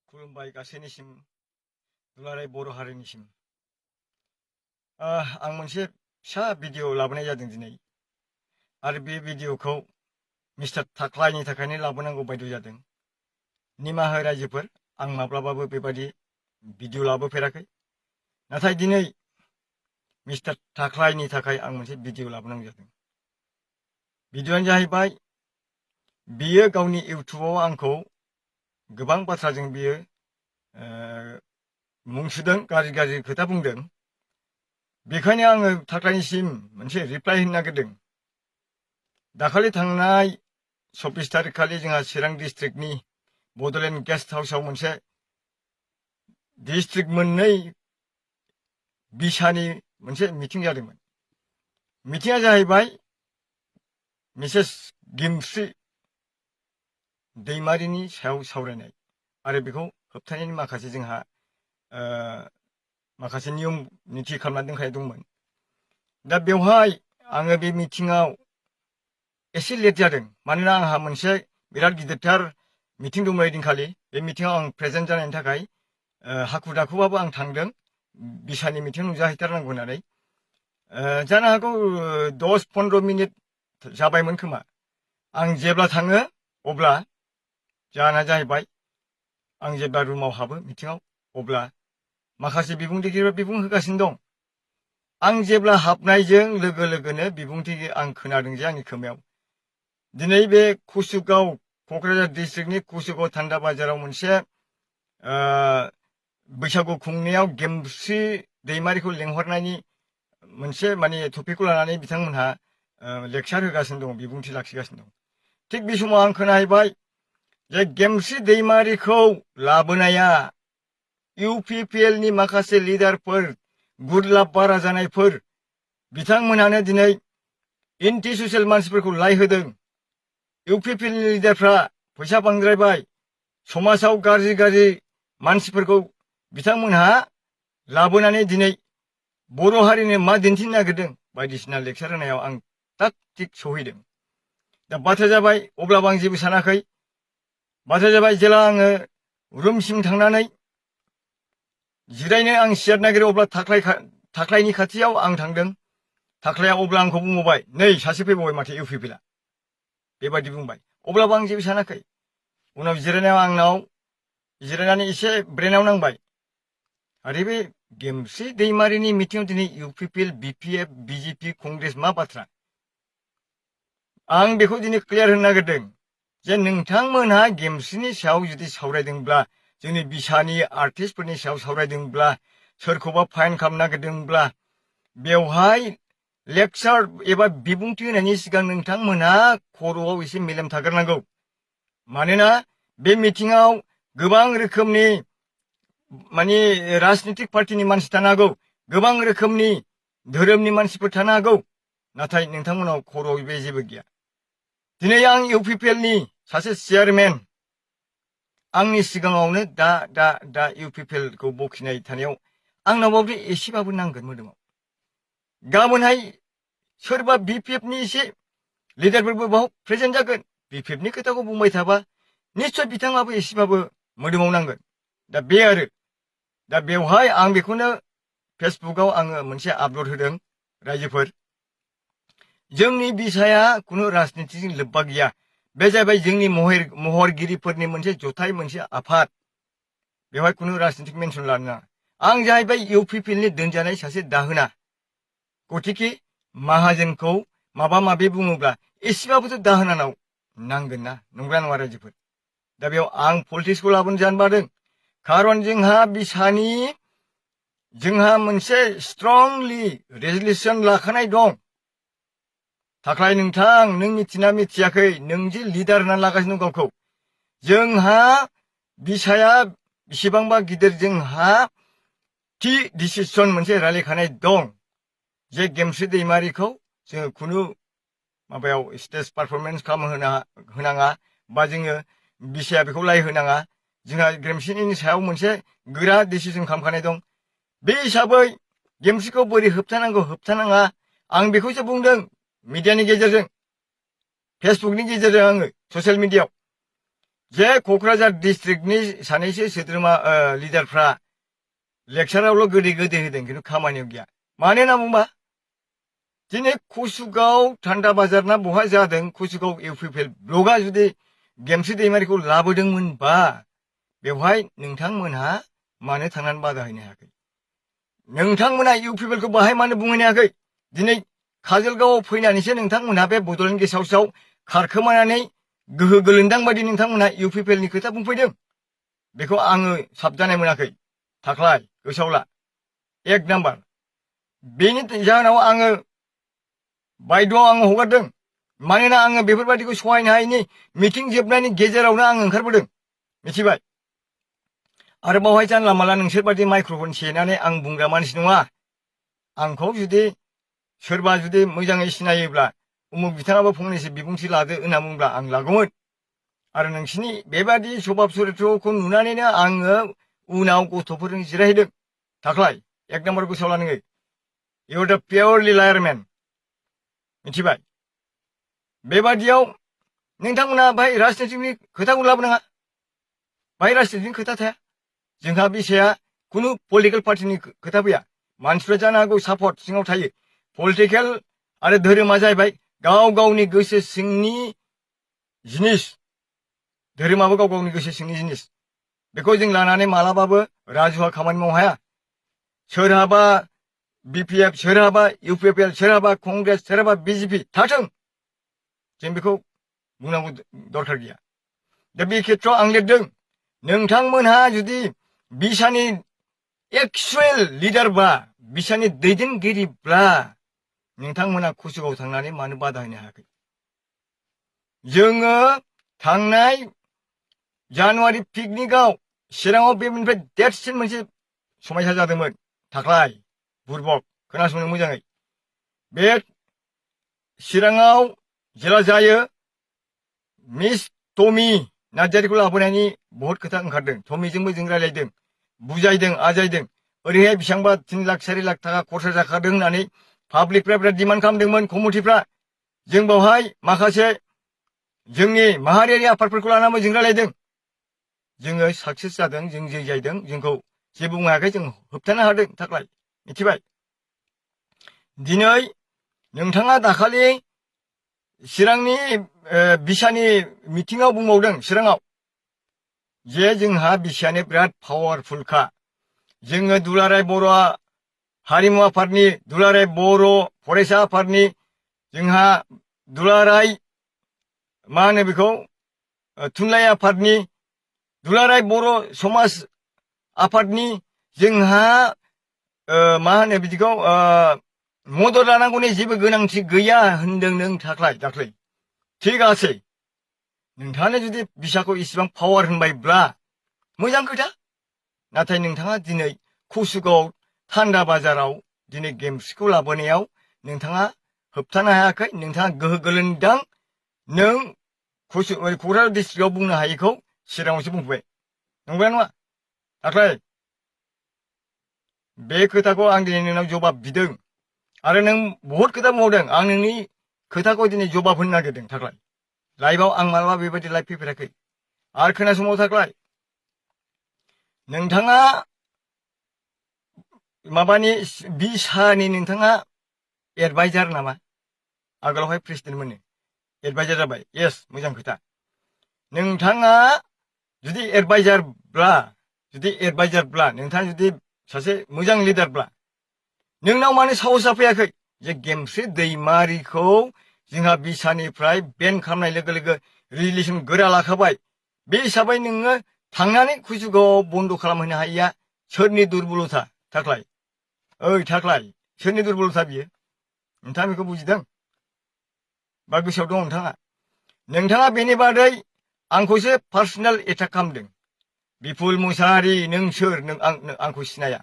खुलुमबाय गासैनिसिम दुलाराय बर' हारिनिसिम आं मोनसे फिसा भिडिअ लाबोनाय जादों दिनै आरो बे भिडिअखौ मिस्टार थाख्लायनि थाखायनो लाबोनांगौ बायद' जादों। निमाहा हो रायजोफोर, आं माब्लाबाबो बेबायदि भिडिअ लाबोफेराखै, नाथाय दिनै मिस्टार थाख्लायनि थाखाय आं मोनसे भिडिअ लाबोनांगौ जादों। भिडिअआनो जाहैबाय, बियो गावनि इउटुबाव आंखौ गोबां बाथ्राजों बियो मुं सुदों, गाज्रि गाज्रि खोथा बुंदों। बेखायनो आङो थाख्लायनिसिम मोनसे रिप्लाइ होनो नागिरदों। दाखालि थांनाय 24 तारिख खालि जोंहा चिरां डिस्ट्रिक्टनि बड'लेण्ड गेस्ट हाउसआव मोनसे डिस्ट्रिक्ट मोननै बिसानि मोनसे मिटिं जादोंमोन। मिटिंआ जाहैबाय मिसेस गेमस्रि दैमारिनि सायाव सावरायनाय आरो बेखौ होबथानायनि माखासे जोंहा माखासे नियम निथि खालामना दोनखानाय दंमोन। दा बेवहाय आङो बे मिटिंआव एसे लेट जादों, मानोना आंहा मोनसे बिराद गिदिरथार मिटिं दंमोन ओइदिनखालि। बे मिटिंआव आं प्रेजेन्ट जानायनि थाखाय हाखु दाखुबाबो आं थांदों, बिसानि मिटिं नुजाहैथारनांगौ होननानै। जानो हागौ 10-15 मिनिट जाबायमोन खोमा। आं जेब्ला थाङो अब्ला जाहोना जाहैबाय, आं जेब्ला रुमाव हाबो मिटिंआव, अब्ला माखासे बिबुंथिगिरिफ्रा बिबुं होगासिनो दं। आं जेब्ला हाबनायजों लोगो लोगोनो बिबुंथि आं खोनादों जे आंनि खोमायाव, दिनै बे कुसुगाव, क'क्राझार डिस्ट्रिक्टनि कुसुगाव थान्दा बाजाराव मोनसे बैसागु खुंनायाव गेमस्रि दैमारिखौ लेंहरनायनि मोनसे टपिकखौ लानानै बिथांमोनहा लेक्सार होगासिनो दं, बिबुंथि लाखिगासिनो दं। थिग बे समाव आं खोनाहैबाय जे गेमस्रि दैमारिखौ लाबोनाया इउपिपिएलनि माखासे लिडारफोर, गुरलाब बारा जानायफोर, बिथांमोनहानो दिनै एन्टि ससियेल मानसिफोरखौ लायहोदों। इउपिपिएलनि लिडारफ्रा फैसा बांद्रायबाय, समाजाव गाज्रि गाज्रि मानसिफोरखौ बिथांमोनहा लाबोनानै दिनै बर' हारिनो मा दिन्थिनो नागिरदों, बायदिसिना लेक्सार होनायाव आं थाग थिग सहैदों। दा बाथ्रा जाबाय, अब्लाबो आं जेबो सानाखै। बाथ्रा जाबाय, जेला आङो रुमसिम थांनानै जिरायनो आं सियार नागिरो, अब्ला थाख्लायनि खाथियाव आं थांदों। थाख्लाया अब्ला आंखौ बुंबावबाय, नै सासे फैबावबाय माथो इउपिपिएलआ, बेबायदि बुंबाय। अब्लाबो आं जेबो सानाखै। उनाव जिरायनायाव आंनाव जिरायनानै एसे ब्रेनाव नांबाय, आरे बे गेमस्रि दैमारिनि मिटिंआव दिनै इउपिपिएल, बिपिएफ, बिजेपि, कंग्रेस मा बाथ्रा? आं बेखौ दिनै क्लियार होनो नागिरदों जे नोंथांमोनहा गेमस्रिनि सायाव जुदि सावरायदोंब्ला, जोंनि बिसानि आर्टिस्टफोरनि सायाव सावरायदोंब्ला, सोरखौबा फाइन खालामनो नागिरदोंब्ला, बेवहाय लेक्सार एबा बिबुंथि होनायनि सिगां नोंथांमोनहा खर'आव एसे मेलेम थाग्रोनांगौ। मानोना बे मिटिंआव गोबां रोखोमनि राजनितिक पार्टिनि मानसि थानो हागौ, गोबां रोखोमनि धोरोमनि मानसिफोर थानो हागौ, नाथाय नोंथांमोनाव खर'आव बे जेबो गैया। दिनै आं इउपिपिएलनि सासे चेयारमेन, आंनि सिगाङावनो दा इउपिपिएलखौ बखिनाय थानायाव आंनावबाबो एसेबाबो नांगोन मोदोमाव। गाबोनहाय सोरबा बिपिएफनि एसे लिडारफोरबो बाव प्रेजेन्ट जागोन, बिपिएफनि खोथाखौ बुंबाय थाबा निस्सय बिथाङाबो एसेबाबो मोदोमाव नांगोन। दा बे आरो दा बेवहाय आं बेखौनो फेसबुकाव आङो मोनसे आपल'ड होदों। रायजोफोर, जोंनि बिसाया खुनु राजनितिजों लोब्बा गैया। बे जाबाय जोंनि महरगिरिफोरनि मोनसे जथाय, मोनसे आफाद। बेवहाय खुनु राजनितिक मेनसन लानो नाङा। आं जाहैबाय इउपिपिएलनि दोनजानाय सासे दाहोना, गतिके माहाजोनखौ माबा माबि बुङोब्ला एसेबाबोथ' दाहोनानाव नांगोन ना, नंगौना नङा रायजोफोर? दा बेयाव आं पलिटिक्सखौ लाबोनो जानो बादों, खारन जोंहा मोनसे स्ट्रंलि रेजलिउसन लाखानाय दं। थाख्लाय नोंथां, नों मिथिना मिथियाखै, नों जे लिडार होनना लागासिनो दं गावखौ। जोंहा बिसाया बेसेबांबा गिदिर, जोंहा थि डिसिसन मोनसे रायलायखानाय दं जे गेमस्रि दैमारिखौ जोङो खुनु माबायाव स्टेज पारफरमेन्स होनाङा, बा जोङो बिसाया बेखौ लायहोनाङा। जोंहा गेमस्रिनि सायाव मोनसे गोरा डिसिसन खालामखानाय दं। बे हिसाबै गेमस्रिखौ बोरै होबथानांगौ, होबथानाङा, आं बेखौसो बुंदों मिडियानि गेजेरजों, फेसबुकनि गेजेरजों, आङो ससियेल मिडियायाव। जे क'क्राझार डिस्ट्रिक्टनि सानैसो सोद्रोमा लिडारफ्रा लेक्सारावल' गोदै गोदै होदों खिन्थु खामानियाव गैया मानो होनना बुंबा दिनै कुसुगाव थान्दा बाजार ना बहा जादों कुसुगाव इउपिपिएल ब्लकआ जुदि गेमस्रि दैमारिखौ लाबोदोंमोनबा बेवहाय नोंथांमोनहा मानो थांनानै बादा हैनो हायाखै नोंथांमोना इउपिपिएलखौ बाहाय मानो बुंहैनो हायाखै दिनै काजलगावआव फैनानैसो नोंथांमोनहा बे बड'लेण्ड गेस्ट हाउसआव खारखोमानानै गोहो गोलोन्दां बायदि नोंथांमोनहा इउपिपिएलनि खोथा बुंफैदों बेखौ आङो साबजानाय मोनाखै थाख्लाय गोसोआव ला एक नाम्बार बेनि जाहोनाव आङो बायद'आव आङो हगारदों मानोना आङो बेफोरबायदिखौ सहायनो हायैनि मिटिं जोबनायनि गेजेरावनो आङो ओंखारबोदों मिथिबाय आरो बावहाय जानला मानला नोंसोरबायदि माइक्र'फन सेनानै आं बुंग्रा मानसि नङा आंखौ जुदि सोरबा जुदि मोजाङै सिनायोब्ला उमुक बिथाङाबो फंनैसो बिबुंथि लादो होनना बुंब्ला आं लागौमोन आरो नोंसिनि बेबादि सभाब चरित्रखौ नुनानैनो आङो उनाव गथ'फोरजों जिरायहैदों थाख्लाय एक नाम्बार गोसोआव ला नोङो इउ आर दा पियरलि लायार मेन मिथिबाय बेबादियाव नोंथांमोना बाहाय राजनितिनि खोथाखौ लाबोनाङा बाहाय राजनितिनि खोथा थाया जोंहा बिसाया खुनु पलिटिकेल पार्टिनि खोथा फैया मानसिफ्रा जानो हागौ सापर्ट सिङाव थायो पलिटिकेल आरो धोरोमा जाहैबाय गाव गावनि गोसो सिंनि जिनिस धोरोमाबो गाव गावनि गोसो सिंनि जिनिस बेखौ जों लानानै मालाबाबो राजुवा खामानि मावनो हाया सोरहाबा बिपिएफ सोरहाबा इउपिपिएल सोरहाबा कंग्रेस सोरहाबा बिजेपि थाथों जों बेखौ बुंनांगौ दरखार गैया दा बे खेत्रआव आं लिरदों नोंथांमोनहा जुदि बिसानि एक्सुवेल लिडारब्ला बिसानि दैदेनगिरिब्ला नोंथांमोना कुसुगाव थांनानै मानो बादा होनो हायाखै जोङो थांनाय जानुवारि पिकनिकआव चिराङाव बेनिफ्राय देरसिन मोनसे समायसा जादोंमोन थाख्लाय बुरबक खोनासंनो मोजाङै बे चिराङाव जेला जायो मिस टमी नार्जारिखौ लाबोनायनि बहुद खोथा ओंखारदों टमीजोंबो जों रायलायदों बुजायदों आजायदों ओरैहाय बेसेबांबा 3 लाख 4 लाख थाखा खरसा जाखादों होननानै पाब्लिकफ्रा बिराद डिमान्ड खालामदोंमोन कमिटिफ्रा जों बावहाय माखासे जोंनि माहारियारि आफादफोरखौ लानानै जों रायलायदों जोङो साक्सेस जादों जों जैजायदों जोंखौ जेबो बुंनो हायाखै जों होबथानो हादों थाख्लाय मिथिबाय दिनै नोंथाङा दाखालि चिरांनि बिसानि मिटिङाव बुंबावदों चिराङाव जे जोंहा बिसायानो बिराद पावारफुलखा जोङो दुलाराय बर' हारिमु आफादनि दुलाराय बर' फरायसा आफादनि जोंहा दुलाराय मा होनो बेखौ थुनलाइ आफादनि दुलाराय बर' समाज आफादनि जोंहा मा होनो बिदिखौ मदद लानांगौनि जेबो गोनांथि गैया होनदों नों थाख्लाय दाख्लै थिग आसे नोंथाङानो जुदि बिसाखौ इसिबां पावार होनबायब्ला मोजां खोथा नाथाय नोंथाङा दिनै कुसुगाव थान्दा बाजाराव दिनै गेमस्रिखौ लाबोनायाव नोंथाङा होबथानो हायाखै नोंथाङा गोहो गोलोन्दां नों क'क्राझार डिस्ट्रिक्टआव बुंनो हायैखौ चिराङावसो बुंबाय नंगौना नङा दाख्लै बे खोथाखौ आं दिनै नोंनाव जबाब बिदों आरो नों बहुद खोथा बुंबावदों आं नोंनि खोथाखौ दिनै जबाब होनो नागिरदों थाख्लाय लाइभआव आं मालाबा बेबायदि लाइभ फैफेराखै आरो खोनासंबाव थाख्लाय नोंथाङा माबानि बिसानि नोंथाङा एडभाइजार नामा आगोलावहाय प्रेसिडेन्ट मोनो एडभाइजार जाबाय येस मोजां खोथा नोंथाङा जुदि एडभाइजारब्ला नोंथाङा जुदि सासे मोजां लिडारब्ला नोंनाव मानो साहसआ फैयाखै जे गेमस्रि दैमारिखौ जोंहा बिसानिफ्राय बेन खालामनाय लोगो लोगो रिलेसन गोरा लाखाबाय बे हिसाबै नोङो थांनानै कुसुगावआव बन्द' खालामहैनो हायैया सोरनि दुरबलथा थाख्लाय ओइ थाख्लाय सोरनि दुरबलथा बियो नोंथाङा बेखौ बुजिदों बा गोसोआव दं नोंथाङा बेनि बादै आंखौसो पार्सनेल एटाक खालामदों बिपुल मुसाहारि नों सोर नों आंखौ सिनाया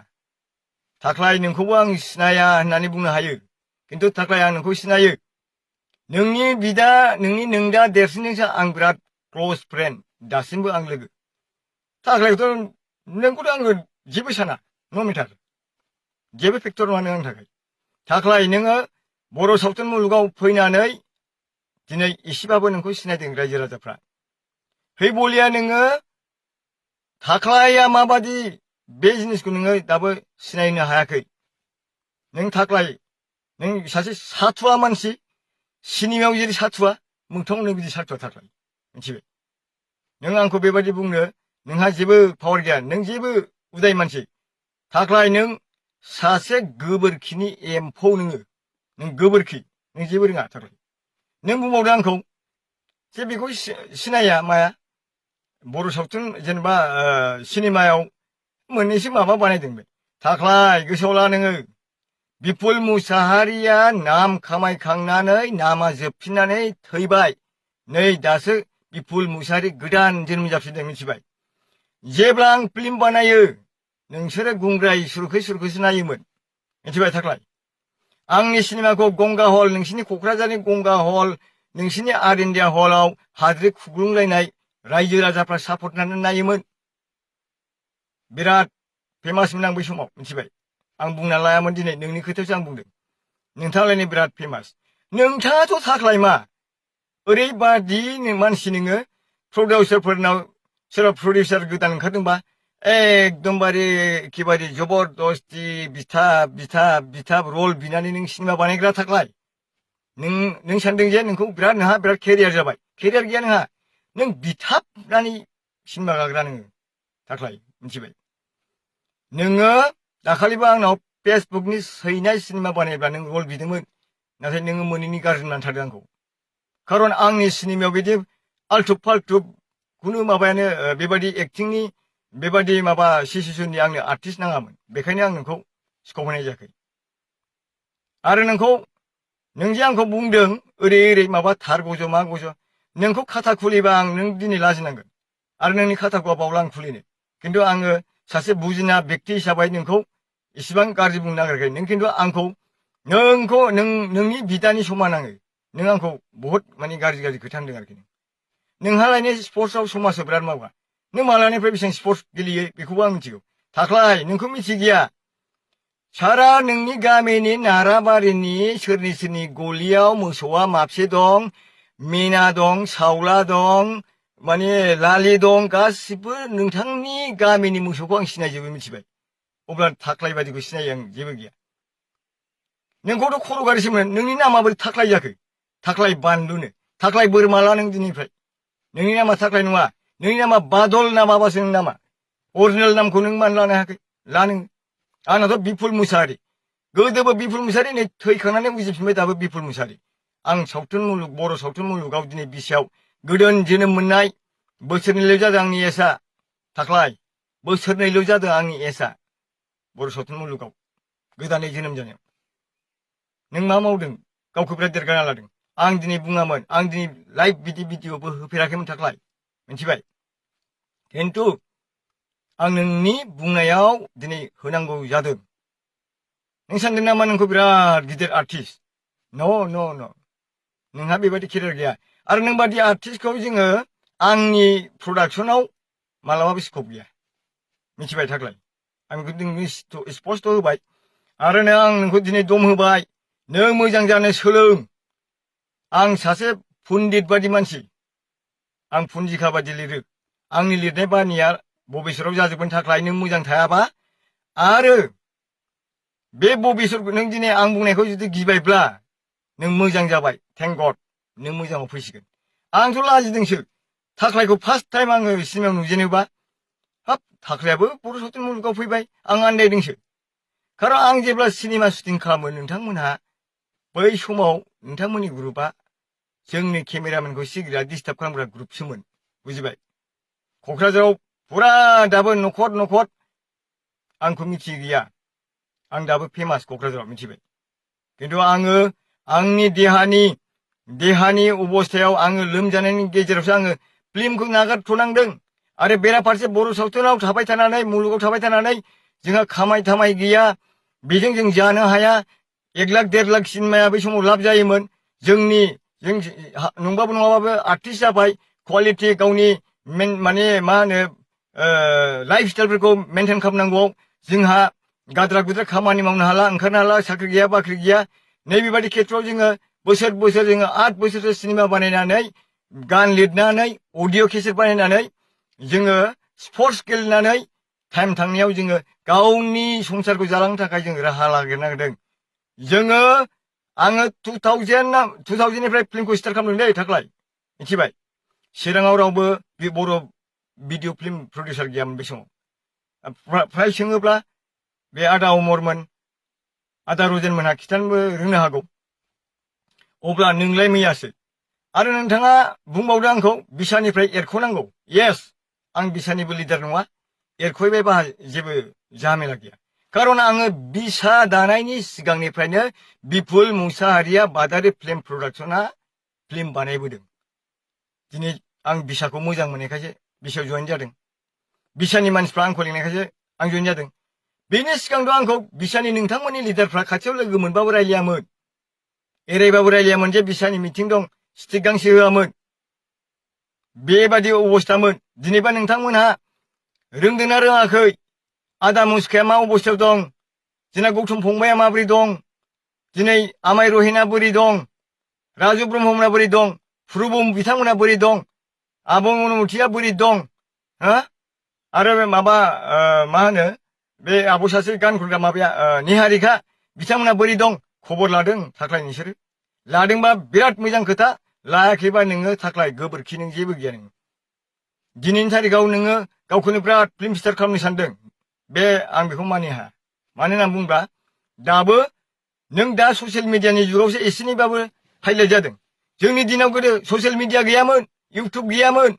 थाख्लाय नोंखौबो आं सिनाया होननानै बुंनो हायो खिन्थु थाख्लाय आं नोंखौ सिनायो नोंनि बिदा नोंदा देरसिनजोंसो आं बिराद क्ल'ज फ्रेन्ड दासिमबो आं लोगो थाख्लायखौथ' नोंखौथ' आङो जेबो साना नो मेटार जेबो फेक्टर नङा नों आंनि थाखाय थाख्लाय नोङो बर' सावथुन मुलुगाव फैनानै दिनै एसेबाबो नोंखौ सिनायदों रायजो राजाफ्रा हैबलिया नोङो थाख्लाया माबादि बे जिनिसखौ नोङो दाबो सिनायनो हायाखै। नों थाख्लाय, नों सासे साथुवा मानसि, सिनेमायाव जेरै साथुवा, मोगथाङाव बिदि साथुवा थाख्लाय। मिथिबाय? नों आंखौ बेबादि बुंनो नोंहा जेबो पावार गैया, नों जेबो उदाय मानसि। थाख्लाय नों सासे गोबोरखिनि एम्फौ नोङो। नों गोबोरखि, नों जेबो रोङा थाख्लाय। नों बुंबावदो आंखौ जे बेखौ सिनाया माया बर' सावथुन जेनेबा सिनेमायाव मोननैसो माबा बानायदों बे। थाख्लाय गोसोआव ला नोङो बिपुल मुसाहारिया नाम खामायखांनानै नामा जोबफिननानै थैबाय। नै दासो बिपुल मुसाहारि गोदान जोनोम जाफिनदों। मिथिबाय? जेब्ला आं फिल्म बानायो नोंसोरो गुंग्राय सुरखै नायोमोन। मिथिबाय थाख्लाय? आंनि सिनेमाखौ गंगा हल, नोंसिनि क'क्राझारनि गंगा हल, नोंसिनि आर इण्डिया हलाव हाद्रि खुग्लुंलायनाय रायजो राजाफ्रा सापर्ट होनानै नायोमोन। बिराद फेमासमोन आं बै समाव। मिथिबाय? आं बुंना लायामोन दिनै, नोंनि खोथायावसो आं बुंदों। नोंथाङालायनो बिराद फेमास। नोंथाङाथ' थाख्लाय मा ओरैबादि मानसि नोङो प्रडिउसारफोरनाव सोरबा प्रडिउसार गोदान ओंखारदोंबा एकदमबारे एखेबारे जबरदस्ति बिथा रल बिनानै नों सिनेमा बानायग्रा थाख्लाय। नों सानदों जे नोंहा बिराद केरियार जाबाय। केरियार गैया नोंहा। नों बिथाबनानै सिनेमा गाग्रा नोङो थाख्लाय। मिथिबाय? नोङो दाखालिबो आंनाव फेसबुकनि सैनाय सिनेमा बानायब्ला नों रल बिदोंमोन, नाथाय नोङो मोनैनि गाज्रि होननानै थादों आंखौ। खारन आंनि सिनेमायाव बिदि आल्थु फाल्थु खुनु माबायानो बेबादि एक्टिंनि बेबादि माबा सिचुएसननि आंनो आर्टिस्ट नाङामोन। बेखायनो आं नोंखौ स्कप होनाय जायाखै। आरो नों जे आंखौ बुंदों ओरै माबा थार गज' मा गज', नोंखौ खाथा खुलिबा नों दिनै लाजिनांगोन। आरो नोंनि खाथाखौ बावला आं खुलिनो। खिन्थु आङो सासे बुजिना बेक्ति हिसाबै नोंखौ इसिबां गाज्रि बुंनो नागिराखै। नों खिन्थु आंखौ नोंनि बिदानि समान आङो। नों आंखौ बहुत माने गाज्रि खोथा होनदों आरोखि। नोंहालायनो स्पर्ट्सआव समाजाव बिराद मावगा। नों मालानिफ्राय बेसेबां स्पर्ट्स गेलेयो बेखौबो आं मिथिगौ। थाख्लाय नोंखौ मिथिगैया सारा नोंनि गामिनि नाराबारिनि सोरनि गलियाव मोसौआ माबसे दं, मेना दं, सावला दं, माने लालि दं, गासिबो नोंथांनि गामिनि मोसौखौ आं सिनायजोबो। मिथिबाय? अब्ला थाख्लाय बादिखौ सिनायो आं, जेबो गैया। नोंखौथ' खर' गारिसोमोन, नोंनि नामा बोरै थाख्लाय जाखो? थाख्लाय बानलुनो, थाख्लाय बोरमा ला नों दिनैनिफ्राय। नोंनि नामा थाख्लाय नङा, नोंनि नामा बादल ना माबासो नोंनि नामा। अरिजिनेल नामखौ नों मानो लानो हायाखै? ला नों। आंनाथ' बिपुल मुसाहारि। गोदोबो बिपुल मुसाहारि, नै थैखांनानै उजिफिनबाय दाबो बिपुल मुसाहारि। आं सावथुन मुलुग, बर' सावथुन मुलुगाव दिनै बिसियाव गोदान जोनोम मोननाय। बोसोरनैल' जादों आंनि एजआ थाख्लाय। बोसोरनैल' जादों आंनि एजआ बर' सावथुन मुलुगाव गोदानै जोनोम जानायाव। नों मा मावदों? गावखौ बिराद देरगाना लादों। आं दिनै बुङामोन, आं दिनै लाइभ बिदि भिडिअबो होफेराखैमोन थाख्लाय। मिथिबाय? खिन्थु आं नोंनि बुंनायाव दिनै होनांगौ जादों। नों सानदों नामा नोंखौ बिराद गिदिर आर्टिस्ट? न' नोंहा बेबायदि केरियार गैया। आरो नों बादि आर्टिस्टखौ जोङो आंनि प्रडाक्सनाव मालाबाबो स्कप गैया। मिथिबाय थाख्लाय? आं बेखौ स्पष्ट होबाय। आरो आं नोंखौ दिनै दम होबाय, नों मोजां जानो सोलों। आं सासे पन्डित बादि मानसि। आं पुन्जिका बादि लिरो। आंनि लिरनाय बानिया बबेसराव जाजोबगोन थाख्लाय नों मोजां थायाबा। आरो बे बबेसरखौ नों दिनै आं बुंनायखौ जुदि गिबायब्ला नों मोजां जाबाय, थेंक गड नों मोजाङाव फैसिगोन। आंथ' लाजिदोंसो। थाख्लायखौ फार्स्ट टाइम आङो सिनेमायाव नुजेनोबा, हाब थाख्लायाबो बर' सावथुन मुलुगाव फैबाय, आं आन्दायदोंसो। खारन आं जेब्ला सिनेमा शुटिं खालामो नोंथांमोनहा बै समाव नोंथांमोननि ग्रुपआ जोंनि केमेरामेनखौ सिगिग्रा डिस्टार्ब खालामग्रा ग्रुपसोमोन। बुजिबाय? क'क्राझाराव फुरा दाबो न'खर आंखौ मिथिगैया। आं दाबो फेमास क'क्राझाराव। मिथिबाय? खिन्थु आङो आंनि देहानि अबस्थायाव आङो लोमजानायनि गेजेरावसो आङो फिल्मखौ नागारथ'नांदों। आरो बेराफारसे बर' सावथुनाव थाबाय थानानै, मुलुगाव थाबाय थानानै जोंहा खामाय थामाय गैया, बेजों जों जानो हाया। 1 लाख 1.5 लाख सिनेमाया बै समाव लाब जायोमोन। जों नंबाबो नङाबाबो आर्टिस्ट जाबाय, क्वालिटि गावनि माने मा होनो लाइफ स्टाइलफोरखौ मेनटेन खालामनांगौआव जोंहा गाद्रा गुद्रा खामानि मावनो हाला, ओंखारनो हाला, साख्रि गैया बाख्रि गैया। नैबेबादि खेथ्रआव जोङो बोसोर जोङो 8 बोसोरसो सिनेमा बानायनानै गान लिरनानै अडिअ केसेट बानायनानै जोङो स्पर्ट्स गेलेनानै टाइम थांनायाव जोङो गावनि संसारखौ जालांनो थाखाय जों राहा नागिरदों जोङो आङो 2000निफ्राय फिल्मखौ स्टार्ट खालामदों दै थाख्लाय मिथिबाय चिराङाव रावबो बर' भिडिअ फिल्म प्रडिउसार गैयामोन बे समाव फ्राय सोङोब्ला बे आदा अमरमोन आदा रजेनमोनहा खिथानोबो रोंनो हागौ अब्ला नोंलाय मैयासो आरो नोंथाङा बुंबावदो आंखौ बिसानिफ्राय एरख'नांगौ येस आं बिसानिबो लिडार नङा एरख'बायबा जेबो झामेला गैया खारन आङो बिसा दानायनि सिगांनिफ्रायनो बिपुल मुसाहारिया बादारि फिल्म प्रडाक्शना फिल्म बानायबोदों दिनै आं बिसाखौ मोजां मोननायखायसो बिसायाव जइन जादों बिसानि मानसिफ्रा आंखौ लिंनायखायसो आं जइन जादों बेनि सिगांथ' आंखौ बिसानि नोंथांमोननि लिडारफ्रा खाथियाव लोगो मोनबाबो रायलायामोन एरायबाबो रायलायामोन जे बिसानि मिटिं दं स्टिक गांसे होआमोन बेबादि अबस्थामोन दिनैबा नोंथांमोनहा रोंदोंना रोङाखै आदा मुसुखाया मा अबस्थायाव दं जोंना गौतम फंबाया माबोरै दं दिनै आमाय रहिना बोरै दं राजु ब्रह्ममोना बोरै दं फुरुबम बिथांमोना बोरै दं आबं अनुमतिया बोरै दं आरो माबा मा होनो बे आब' सासे गान खनग्रा माबाया निहारिका बिथांमोना बोरै दं खबर लादों थाख्लाय नोंसोरो लादोंबा बिराद मोजां खोथा लायाखैबा नोङो थाख्लाय गोबोरखि नों जेबो गैया नोङो दिनैनि थारिखाव नोङो गावखौनो बिराद फिल्म स्टार खालामनो सानदों बे आं बेखौ मानिनो हाया मानो होनना बुङोब्ला दाबो नों दा ससियेल मिडियानि जुगावसो एसेनिबाबो हाइलाइट जादों जोंनि दिनाव गोदो ससियेल मिडिया गैयामोन इउटुब गैयामोन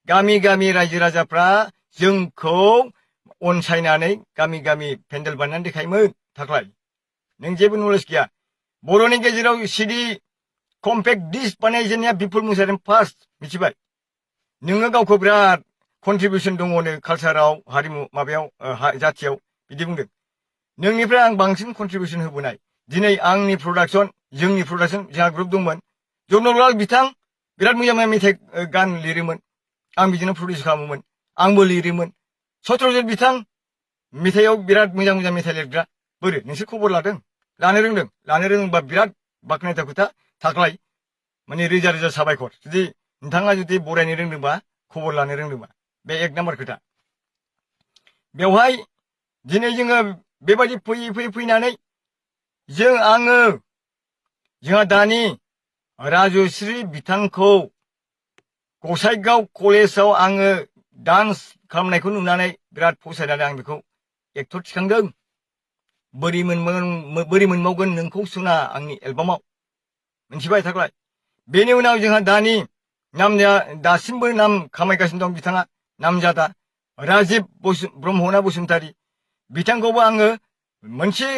गामि गामि रायजो राजाफ्रा जोंखौ अनसायनानै गामि गामि पेन्डेल बानायनानै देखायोमोन थाख्लाय नों जेबो नलेज गैया बर'नि गेजेराव सिडि कम्पेक्ट डिस्क बानायजेननाया बिपुल मुसाहारि फार्स्ट मिथिबाय नोङो गावखौ बिराद कन्ट्रिबिउसन दङनो कालसाराव हारिमु माबायाव जाथियाव बिदि बुंदों नोंनिफ्राय आं बांसिन कन्ट्रिबिउसन होबोनाय दिनै आंनि प्रडाक्शन जोंनि प्रडाक्शन जोंहा ग्रुप दंमोन जनरलाल बिथां बिराद मोजां मोजां मेथाइ गान लिरोमोन आं बिदिनो प्रडिउस खालामोमोन आंबो लिरोमोन सत्रजित बिथां मेथाइआव बिराद मोजां मोजां मेथाइ लिरग्रा बोरो नोंसोर खबर लादों लानो रोंदोंबा बिराद बाख्नायथाव खोथा थाख्लाय माने रोजा रोजा साबायखर जुदि नोंथाङा जुदि बरायनो रोंदोंबा खबर लानो रोंदोंबा बे एक नाम्बार खोथा बेवहाय दिनै जोङो बेबायदि फैयै फैनानै जोंहा दानि राजुश्री बिथांखौ गसाइगाव कलेजाव आङो डान्स खालामनायखौ नुनानै बिराद फसायनानै आं बेखौ एक्टर थिखांदों बोरै मोनबावगोन नोंखौ सुना आंनि एलबामाव मिथिबाय थाख्लाय बेनि उनाव जोंहा दानि दासिमबो नाम खामायगासिनो दं बिथाङा नामजादा राजिब ब्रह्मना बसुमतारी बिथांखौबो आङो मोनसे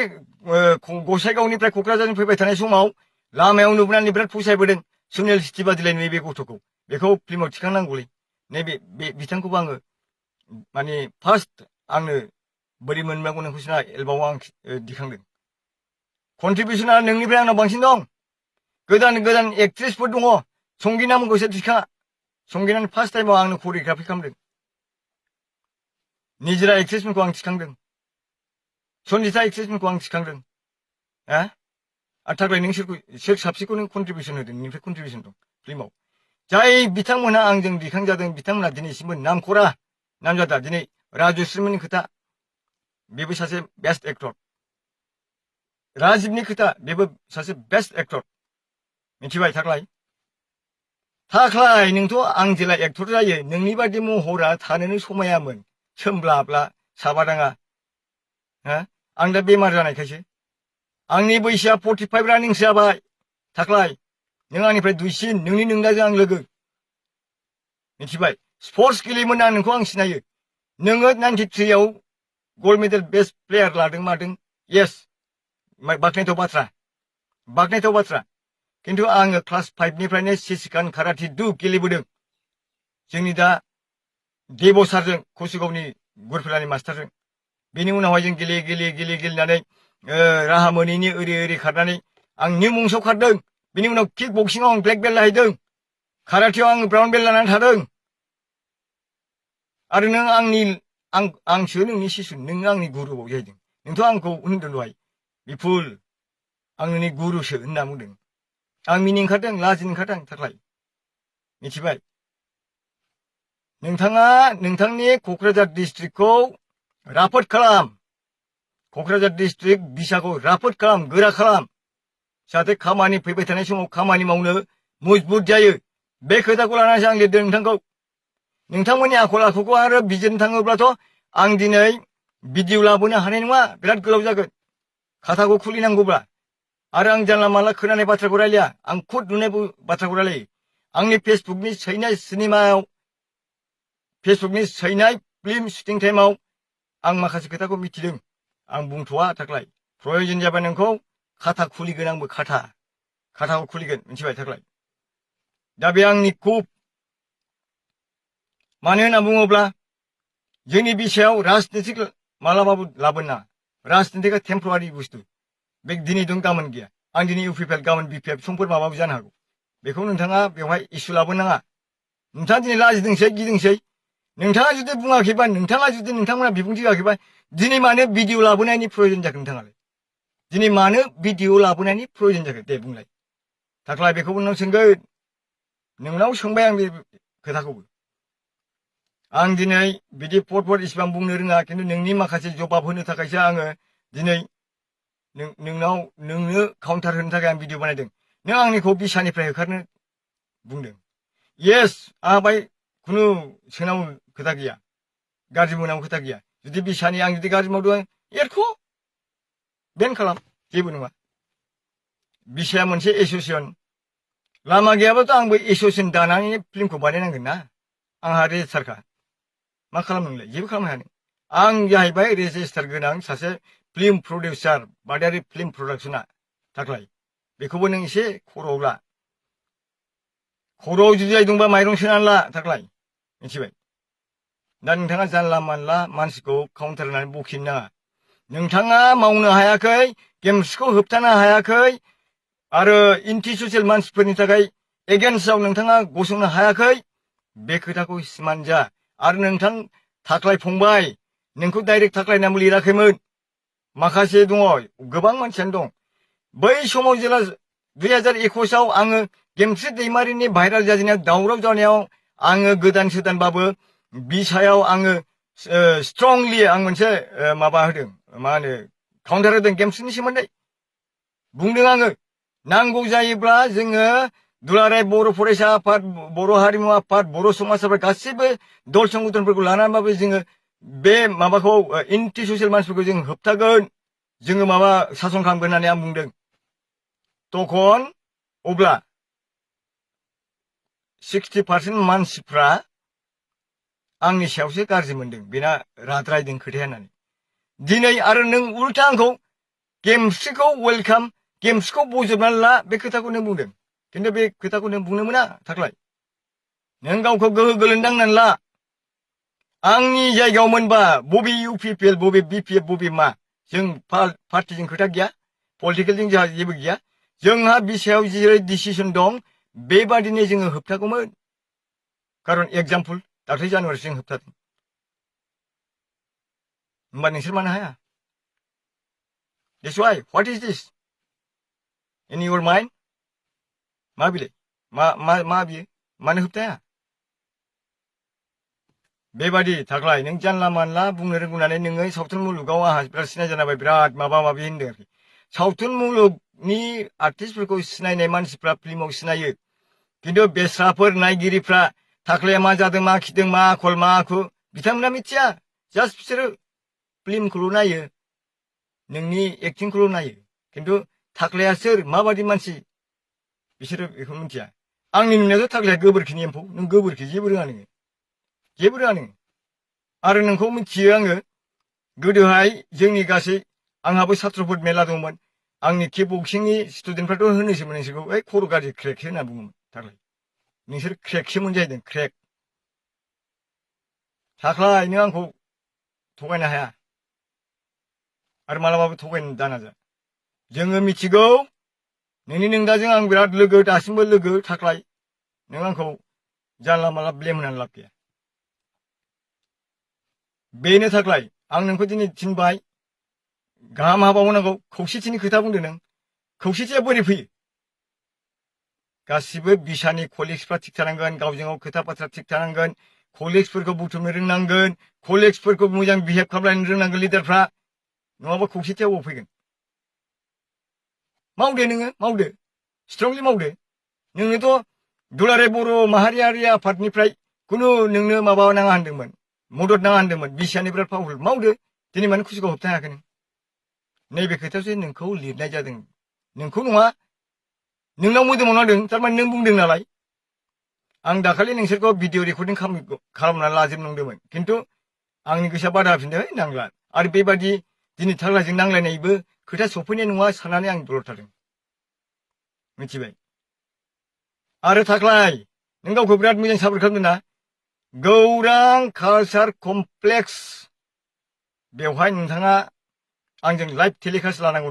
गसाइगावनिफ्राय क'क्राझारनि फैबाय थानाय समाव लामायाव नुबोनानै बिराद फसायबोदों सुनिल सिटि बादिलाय नैबे गथ'खौ बेखौ फिल्माव थिखांनांगौलै नैबे बिथांखौबो आङो माने फार्स्ट आंनो बोरै मोनबावगोन नोंखौ सुना एलबामाव आं दिखांदों कन्ट्रिबिउसना नोंनिफ्राय आंनाव बांसिन दं गोदान गोदान एक्ट्रेसफोर दङ संगिना मोनखौसो दिखाङा संगिनानि फार्स्ट टाइमाव आंनो करिय'ग्राफि खालामदों निजिरा एक्ट्रेसफोरखौ आं थिखांदों सन्जिता एक्ट्रेसफोरखौ आं थिखांदों आरो थाख्लाय नों सोर साबसेखौ नों कन्ट्रिबिउसन होदों नोंनिफ्राय कन्ट्रिबिउसन दं फिल्माव जाय बिथांमोनहा आंजों दिखांजादों बिथांमोनहा दिनैसिमबो नामखरा नामजादा दिनै राजुश्रीमोननि खोथा बेबो सासे बेस्ट एक्टर राजिबनि खोथा बेबो सासे बेस्ट एक्टर मिथिबाय थाख्लाय नोंथ' आं जेला एक्टर जायो नोंनि बादि महरा थानोनो समायामोन सोमब्लाब्ला साबादाङा आं दा बेमार जानायखायसो आंनि बैसोआ 45 रानिंसो जाबाय थाख्लाय नों आंनिफ्राय दुइसिन नोंनि नोंदाजों आं लोगो मिथिबाय स्पर्ट्स गेलेयोमोन आं नोंखौ आं सिनायो नोङो 93 आव गल्ड मेडेल बेस्ट प्लेयार लादों मादों येस बाख्नायथाव बाथ्रा खिन्थु आङो क्लास 5 निफ्रायनो सिसिकान काराटे डु गेलेबोदों जोंनि दा देबसारजों कसिगावनि गुरफुलानि मास्टारजों बेनि उनावहाय जों गेलेनानै राहा मोनैनि ओरै खारनानै आं निउ मंसआव खारदों बेनि उनाव किक बक्सिंआव आं ब्लेक बेल्ट लाहैदों काराटेआव आं ब्राउन बेल्ट लानानै थादों आरो नों आंसो नोंनि शिशु नों आंनि गुरुबाव जाहैदों नोंथ' आंखौ होनदों दहाय बिपुल आं नोंनि गुरुसो होनना बुंदों आं मिनिनो ओंखारदों लाजिनो ओंखारदों थाख्लाय मिथिबाय? नोंथाङा नोंथांनि क'क्राझार डिस्ट्रिक्टखौ राफोद खालाम। क'क्राझार डिस्ट्रिक्ट बिसाखौ राफोद खालाम, गोरा खालाम। जाहाथे खामानि फैबाय थानाय समाव खामानि मावनो मजबुत जायो। बे खोथाखौ लानानैसो आं लिरदों नोंथांखौ। नोंथांमोननि आखल आखुखौ आरो बिजिरनो थाङोब्लाथ' आं दिनै भिडिअ लाबोनो हानाय नङा, बिराद गोलाव जागोन खाथाखौ खुलिनांगौब्ला। आरो आं जानला मानला खोनानाय बाथ्राखौ रायलाया, आं खुद नुनाय बाथ्राखौ रायलायो। आंनि फेसबुकनि सैनाय सिनेमायाव, फेसबुकनि सैनाय फिल्म शुटिं टाइमाव आं माखासे खोथाखौ मिथिदों। आं बुंथ'वा थाख्लाय। प्रयजन जाबा नोंखौ खाथा खुलिगोन, आंबो खाथाखौ खुलिगोन, मिथिबाय थाख्लाय? दा बे आंनि खुब। मानो होनना बुङोब्ला जोंनि बिसायाव राजनितिक मालाबाबो लाबोनो नाङा। राजनितिकआ टेम्परारि बुस्थु। बे दिनै दं गाबोन गैया। आं दिनै इउपिपिएल गाबोन बिपिएफ समफोर माबाबो जानो हागौ। बेखौ नोंथाङा बेवहाय इसु लाबोनो नाङा। नोंथाङा दिनै लाजिदोंसै, गिदोंसै। नोंथाङा जुदि बुङाखैबा, नोंथाङा जुदि नोंथांमोना बिबुंथि होआखैबा, दिनै मानो भिडिअ लाबोनायनि प्रयजन जाखो नोंथाङालाय? दिनै मानो भिडिअ लाबोनायनि प्रयजन जाखो दे बुंलाय। थाख्लाय बेखौबो नों सोंगोन। नोंनाव सोंबाय आं बे खोथाखौबो। आं दिनै बिदि पद इसिबां बुंनो रोङा, खिन्थु नोंनि माखासे जबाब होनो थाखायसो आङो दिनै नोंनो काउन्टार होनो थाखाय आं भिडिअ बानायदों। नों आंनिखौ बिसानिफ्राय होखारनो बुंदों। येस, आंहा बाय खुनु सोंनांगौ खोथा गैया, गाज्रि मोननांगौ खोथा गैया। जुदि बिसानि आं जुदि गाज्रि मावदों, एरख' बेन खालाम, जेबो नङा। बिसाया मोनसे एस'सियेसन। लामा गैयाबाथ' आंबो एस'सियेसन दानानै फिल्मखौ बानायनांगोन ना। आंहा रेजिस्टारखा। मा खालाम नोंलाय? जेबो खालामनो हाया नों। आं जाहैबाय रेजिस्टार गोनां सासे फिल्म प्रडिउसार, बादायारि फिल्म प्रडाक्सना। थाख्लाय बेखौबो नों एसे खर'आव ला। खर'आव जुजाय दंबा माइरं सोनानै ला थाख्लाय, मिथिबाय? दा नोंथाङा जानला मानला मानसिखौ काउन्टार होनानै बखिनो नाङा। नोंथाङा मावनो हायाखै, गेम्सखौ होबथानो हायाखै, आरो एन्टि ससियेल मानसिफोरनि थाखाय एगेन्स्टआव नोंथाङा गसंनो हायाखै। बे खोथाखौ सिमान जा। आरो नोंथां थाख्लाय फंबाय, नोंखौ डाइरेक्ट थाख्लायनाबो लिराखैमोन। माखासे दङ, गोबां मानसियानो दं। बै समाव जेला 2021आव आङो गेमस्रि दैमारिनि भाइराल जाजेननायाव, दावराव जानायाव आङो गोदान सोदानबाबो बिसायाव आङो स्ट्रंलि आं मोनसे माबा होदों, मा होनो, काउन्टार होदों गेमस्रिनि सोमोन्दै। बुंदों आङो, नांगौ जायोब्ला जोङो दुलाराय बर' फरायसा आफाद, बर' हारिमु आफाद, बर' समाज आफाद गासैबो दल संगठनफोरखौ लानानैबाबो जोङो बे माबाखौ एन्टि ससियेल मानसिफोरखौ जों होबथागोन, जोङो माबा सासन खालामगोन होननानै आं बुंदों। तखन अब्ला 60% मानसिफ्रा आंनि सायावसो गाज्रि मोनदों, बेना राद्रायदों खोथाया होननानै। दिनै आरो नों उल्था आंखौ गेमस्रिखौ वेलकाम, गेमस्रिखौ बजबनानै ला, बे खोथाखौ नों बुंदों। खिन्थु बे खोथाखौ नों बुंनो मोना थाख्लाय। नों गावखौ गोहो गोलोन्दांनानै ला। आंनि जायगायाव मोनबा बबे इउपिपिएल, बबे बिपिएफ, बबे मा, जों पार्टिजों खोथा गैया, पलिटिकेलजों जोंहा जेबो गैया। जोंहा बिसायाव जेरै डिसिसन दं बेबादिनो जोङो होबथागौमोन। खारन एग्जाम्पल दाख्लै जानुवारियाव जों होबथादों। होमबा नोंसोर मानो हाया? That's why, what is this? In your mind? मा बिलाय? मा बियो? मानो होबथाया? बेबादि थाख्लाय नों जानला मानला बुंनो रोंगौनानै नोङो सावथुन मुलुगाव आंहा बिराद सिनाय जानाय, बिराद माबा माबि होनदों आरोखि। सावथुन मुलुगनि आर्टिस्टफोरखौ सिनायनाय मानसिफ्रा फिल्माव सिनायो, खिन्थु बेस्राफोर नायगिरिफ्रा थाख्लाया मा जादों, मा खिदों, मा आखल, मा आखु, बिथांमोना मिथिया। जास्ट बिसोरो फिल्मखौल' नायो, नोंनि एक्टिंखौल' नायो। खिन्थु थाख्लाया सोर, माबादि मानसि, बिसोरो बेखौ मिथिया। आंनि नुनायावथ' थाख्लाया गोबोरखिनि एम्फौ। नों गोबोरखि जेबो रोङा नोङो, जेबो रोङा नोङो। आरो नोंखौ मिथियो आङो, गोदोहाय जोंनि गासै, आंहाबो सात्रफोर मेरला दंमोन। आंनि किक बक्सिंनि स्टुडेन्टफ्राथ' होनोसोमोन नोंसोरखौ, ओइ खर' गाज्रि क्रेकसो होनना बुङोमोन थाख्लाय। नोंसोर क्रेकसोमोन जाहैदों, क्रेक। थाख्लाय नों आंखौ थगायनो हाया, आरो मालाबाबो थगायनो दानाजा। जोङो मिथिगौ नोंनि नोंदाजों आं बिराद लोगो, दासिमबो लोगो थाख्लाय। नों आंखौ जानला मानला ब्लेम होनानै लाब गैया। बेनो थाख्लाय, आं नोंखौ दिनै थिनबाय, गाहाम हाबा मावनांगौ, खौसेथिनि खोथा बुंदों नों। खौसेथिया बोरै फैयो? गासिबो बिसानि कलिग्सफ्रा थिग थानांगोन, गावजों गाव खोथा बाथ्रा थिग थानांगोन, कलिग्सफोरखौ बुथुमनो रोंनांगोन, कलिग्सफोरखौ मोजां बिहेभ खालामलायनो रोंनांगोन लिडारफ्रा, नङाबा खौसेथिया अबाव फैगोन? मावदो नोङो, मावदो, स्ट्रंलि मावदो। नोंनोथ' दुलाराय बर' माहारियारि आफादनिफ्राय खुनु नोंनो माबा नाङा होनदोंमोन, मदद नाङा होनदोंमोन, बिसानि बिराद पावारफुल, मावदो। दिनै मानो खुसिखौ होबथानो हायाखै नों? नैबे खोथायावसो नोंखौ लिरनाय जादों, नोंखौ नङा, नोंनाव मोदोमाव नांदों, थारमाने नों बुंदों नालाय। आं दाखालि नोंसोरखौ भिडिअ रेकर्डिं खालामनानै लाजोबनो नंदोंमोन, खिन्थु आंनि गोसोआ बादा होफिनदों, नांला। आरो बेबादि दिनै थाग्लाजों नांलायनायबो खोथा सफैनाय नङा साननानै आं दलर थादों, मिथिबाय? आरो थाग्लाय, नों गावखौ बिराद मोजां सापर्ट खालामदों ना? गौरां कालचार कमप्लेक्स, बेवहाय नोंथाङा आंजों लाइभ टेलिकास्ट लानांगौ।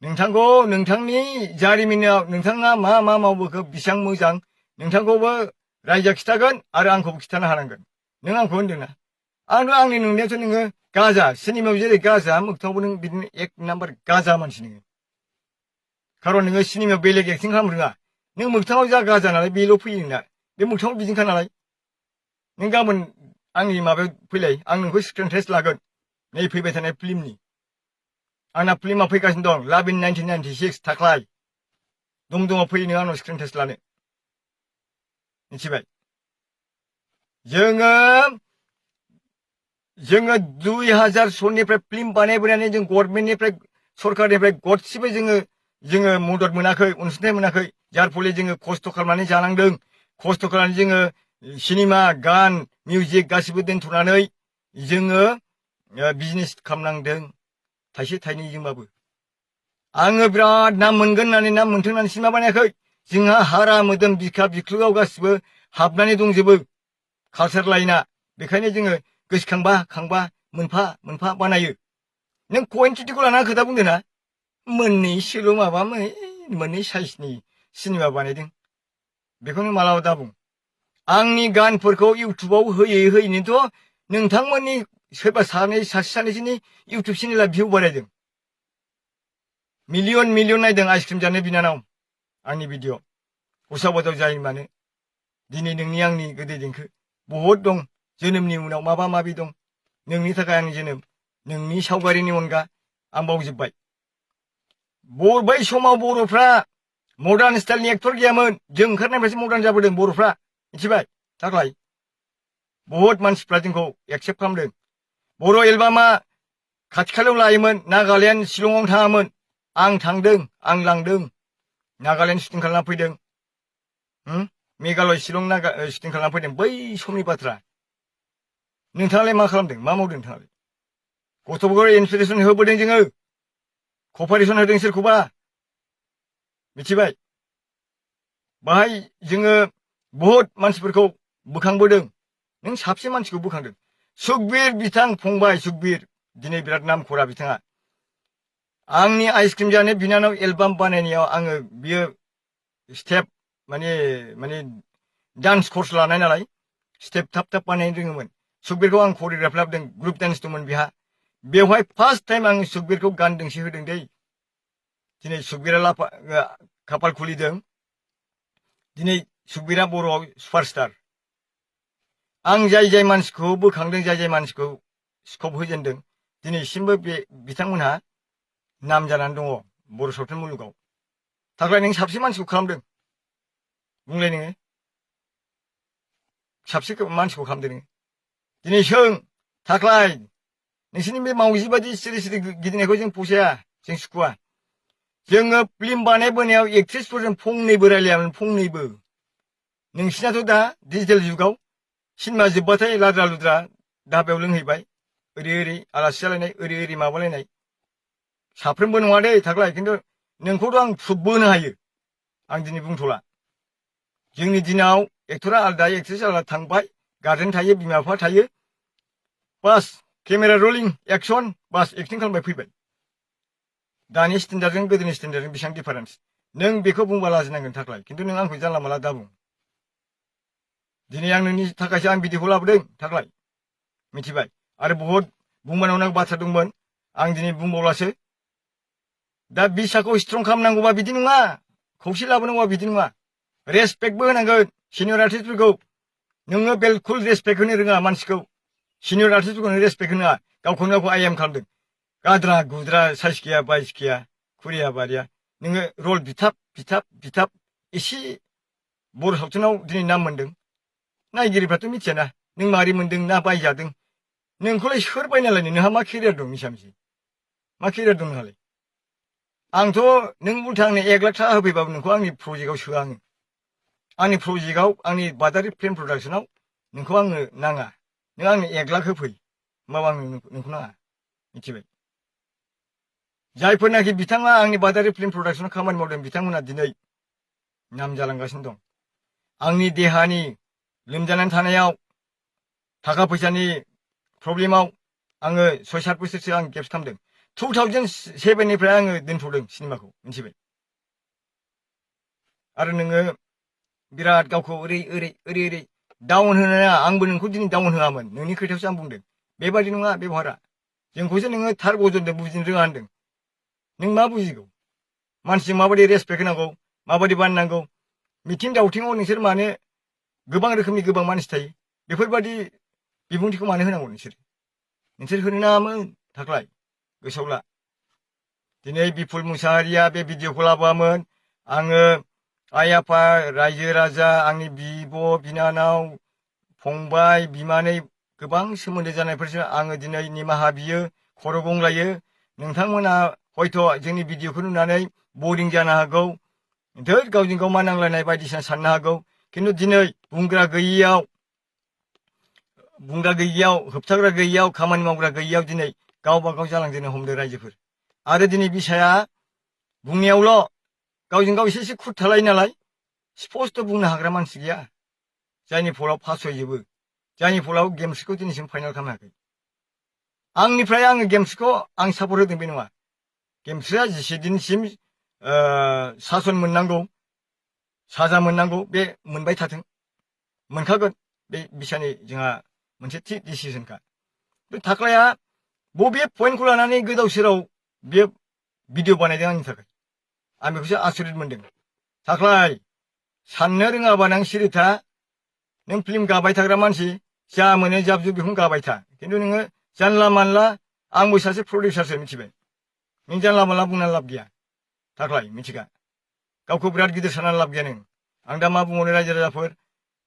नोंथांखौ नोंथांनि जारिमिनाव नोंथाङा मा मा मावबोखो बेसेबां मोजां, नोंथांखौबो रायजोआ खिथागोन आरो आंखौबो खिथानो हानांगोन। नों आंखौ होनदोंना? आंनि नुनायावथ' नोङो गाजा, सिनेमायाव जेरै गाजा, मोगथाङावबो नों बिदिनो एक नाम्बार गाजा मानसि नोङो। खारन नोङो सिनेमायाव बेलेग एक्टिं खालामनो रोङा, नों मोगथाङाव जा गाजा नालाय बेल' फैयो नोंना, बे मोगथाङाव बिदिनोखा नालाय। नों गाबोन आंनि माबायाव फैलाय, आं नोंखौ स्क्रिन टेस्ट लागोन, नै फैबाय थानाय फिल्मनि। आंना फिल्मा फैगासिनो दं, लाभ इन 1996, थाख्लाय। दङ फैयो नों आंनाव स्क्रिन टेस्ट लानो, मिथिबाय? जोङो 2000 सननिफ्राय फिल्म बानायबोनानै जों गभर्नमेन्टनिफ्राय, सरकारनिफ्राय गरसेबो जोङो मदद मोनाखै, अनसुंथाइ मोनाखै, जार फले जोङो खस्थ' खालामनानै जानांदों। खस्थ' खालामनानै जोङो सिनेमा, गान, मिउजिक गासिबो दोनथ'नानै जोङो बिजनेस खालामनांदों, थाइसे थाइनैजोंबाबो। आङो बिराद नाम मोनगोन होननानै, नाम मोनथों होननानै सिनेमा बानायाखै। जोंहा हारा मोदोम बिखा बिख्लोआव गासिबो हाबनानै दंजोबो कालचार लाइना। बेखायनो जोङो गोसोखांबा खांबा मोनफा मोनफा बानायो। नों कुवान्टिटिखौ लानानै खोथा बुंदों ना? मोननैसोल' माबा मोननै साइजनि सिनेमा बानायदों, बेखौनो मालाबा दाबुं। आंनि गानफोरखौ इउटुबाव होयै होयैनोथ' नोंथांमोननि सोरबा सासे सानैसोनि इउटुब चेनेला भिउ बारायदों। मिलियन मिलियन नायदों आइसक्रिम जानो बिनानाव आंनि भिडिअ। उसाव-बादाव जायो मानो? दिनै नोंनि आंनि गोदै देंखो बहुद दं, जोनोमनि उनाव माबा माबि दं। नोंनि थाखाय आंनि जोनोम, नोंनि सावगारिनि अनगा आं बावजोब्बाय। बै समाव बर'फ्रा मडार्न स्टाइलनि एक्टर गैयामोन, जों ओंखारनायनिफ्रायसो मडार्न जाबोदों बर'फ्रा, मिथिबाय? थाखाय बहुद मानसिफ्रा जोंखौ एक्सेप्ट खालामदों। बर' एलबामा खाथि खालायाव लायोमोन, नागालेण्ड, शिलंआव थाङामोन। आं थांदों, आं लांदों, नागालेण्ड शुटिं खालामना फैदों, मेघालय, शिलं शुटिं खालामना फैदों। बै समनि बाथ्रा। नोंथाङालाय मा खालामदों, मा मावदों नोंथाङालाय? गथ'फोरखौ इन्सपिरेसन होबोदों जोङो, कपारेसन होदों सोरखौबा, मिथिबाय? बाहाय जोङो बहुद मानसिफोरखौ बोखांबोदों। नों साबसे मानसिखौ बोखांदों। सुखबिर बिथां फंबाय, सुखबिर, दिनै बिराद नाम खरा बिथाङा। आंनि आइसक्रिम जानो बिनानाव एलबाम बानायनायाव आङो बियो स्टेप माने डान्स कर्स लानाय नालाय, स्टेप थाब थाब बानायनो रोङोमोन। सुखबिरखौ आं करिय'ग्राफ लाबोदों, ग्रुप डान्स दंमोन बेहा। बेवहाय फार्स्ट टाइम आं सुखबिरखौ गान दोंसे होदों दै। दिनै सुखबिरा खाफाल खुलिदों, दिनै सुखबिरा बर'आव सुपारस्टार। आं जाय मानसिखौ बोखांदों, जाय मानसिखौ स्कप होजेनदों, दिनैसिमबो बिथांमोनहा नाम जानानै दङ बर' सावथुन मुलुगाव। थाखाय नों साबसे मानसिखौ खालामदों बुंलाय, नोङो साबसे मानसिखौ खालामदों नोङो? दिनै सों थाख्लाय, नोंसोरनि बे मावजि बादि सिरि सिरि गिदिंनायखौ जों फसाया, जों सुखुवा। जोङो फिल्म बानायबोनायाव एक्ट्रेसफोरजों फंनैबो रायलायामोन, फंनैबो। नोंसिनाथ' दा डिजिटेल जुगाव सिनेमा जोब्बाथाय लाद्रा लुद्रा धाबायाव लोंहैबाय, ओरै आलासि जालायनाय, ओरै माबालायनाय। साफ्रोमबो नङा दै थाख्लाय, खिन्थु नोंखौथ' आं प्रुफबो होनो हायो। आं दिनै बुंथ'ला। जोंनि दिनाव एक्टरा आलादा, एक्ट्रेस आलादा थांबाय, गार्जेन थायो, बिमा बिफा थायो, बास केमेरा रलिं, एक्सन, बास एक्टिं खालामबाय फैबाय। दानि स्टेन्डार्डजों गोदोनि स्टेन्डार्डजों बेसेबां डिफारेन्स, नों बेखौ बुंबा लाजिनांगोन थाख्लाय। खिन्थु नों आंखौ जानला माला दाबुं। दिनै आं नोंनि थाखायसो आं भिडिअखौ लाबोदों थाख्लाय, मिथिबाय? आरो बहुद बुंबावनांगौ बाथ्रा दंमोन, आं दिनै बुंबावलासो। दा बिसाखौ स्ट्रं खालामनांगौबा बिदि नङा, खौसे लाबोनांगौबा बिदि नङा। रेसपेक्टबो होनांगोन सिनियर आर्टिस्टफोरखौ नोङो बिलकुल रेसपेक्ट होनो रोङा मानसिखौ सिनियर आर्टिस्टफोरखौ रेसपेक्ट होनो गावखौनो गावखौ आइ एम खालामदों गाद्रा गुद्रा साइस गैया बाइस गैया खुरिया बारिया नोङो रल बिथाब एसे बर' सावथुनाव दिनै नाम मोन्दों नायगिरिफ्राथ' मिथियाना नों मारै मोन्दों ना बायजादों नोंखौलाय सोर बायना लायनो नोंहा मा केरियार दं मिसामिसि मा केरियार दं नोंहालाय आंथ' नों उल्था आंनो 1 लाख थाखा होफैबाबो नोंखौ आंनि प्रजेक्टआव सोआ आङो आंनि प्रजेक्टआव आंनि बादारि फिल्म प्रडाक्शनाव नोंखौ आंनो नाङा नों आंनो 1 लाख होफै होमबाबो आं नोंखौ नाङा मिथिबाय जायफोरनाखि बिथाङा आंनि बादारि फिल्म प्रडाक्शनाव खामानि मावदों बिथांमोना दिनै नाम जालांगासिनो दं आंनि देहानि लोमजानानै थानायाव थाखा फैसानि प्रब्लेमाव आङो 6-7 बोसोरसो आं गेप्स खालामदों 2007निफ्राय आङो दोनथ'दों सिनेमाखौ मिथिबाय आरो नोङो बिराद गावखौ ओरै डाउन होनो नाङा आंबो नोंखौ दिनै डाउन होआमोन नोंनि खोथायावसो आं बुंदों बेबादि नङा बेबहारा जोंखौसो नोङो थार बजनदों बुजिनो रोङा होनदों नों मा बुजिगौ मानसिजों माबायदि रेसपेक्ट होनांगौ माबायदि बानायनांगौ मिथिं दावथिङाव नोंसोर मानो गोबां रोखोमनि गोबां मानसि थायो बेफोरबादि बिबुंथिखौ मानो होनांगौ नोंसोर होनो नाङामोन थाख्लाय गोसोआव ला दिनै बिपुल मुसाहारिया बे भिडिअखौ लाबोआमोन आङो आइ आफा रायजो राजा आंनि बिब' बिनानाव फंबाय बिमानै गोबां सोमोन्दो जानायफोरसो आङो दिनै निमाहा बियो खर' गंग्लायो नोंथांमोना हयथ' जोंनि भिडिअखौ नुनानै बरिं जानो हागौ धोर गावजों गाव मा नांलायनाय बायदिसिना साननो हागौ खिन्थु दिनै बुंग्रा गैयियाव होबथाग्रा गैयियाव खामानि मावग्रा गैयियाव दिनै गावबा गाव जालांजेननो हमदों रायजोफोर आरो दिनै बिसाया बुंनायावल' गावजों गाव एसे खुद थालायो नालाय स्पस्ट' बुंनो हाग्रा मानसि गैया जायनि फलाव फासयजोबो जायनि फलाव गेम्सखौ दिनैसिम फाइनाल खालामनो हायाखै आंनिफ्राय आङो गेम्सखौ आं सापर्ट होदों बे नङा गेम्सआ जेसे दिनसिम सासन मोननांगौ साजा मोननांगौ बे मोनबाय थाथों मोनखागोन बे बिसानि जोंहा मोनसे थि डिसिजनखा बे थाख्लाया बबे पइन्टखौ लानानै गोदाव सोराव बे भिडिअ बानायदों आंनि थाखाय आं बेखौसो आसरित मोनदों थाख्लाय साननो रोङाबा नों सिरि था नों फिल्म गाबाय थाग्रा मानसि जा मोनो जाब जुब बेखौनो गाबाय था खिन्थु नोङो जानला मानला आंबो सासे प्रडिउसारसो मिथिबाय नों जानला मानला बुंनानै लाब गैया थाख्लाय मिथिगा गावखौ बिराद गिदिर साननानै लाब गैया नों आं दा मा बुंबावनो रायजो राजाफोर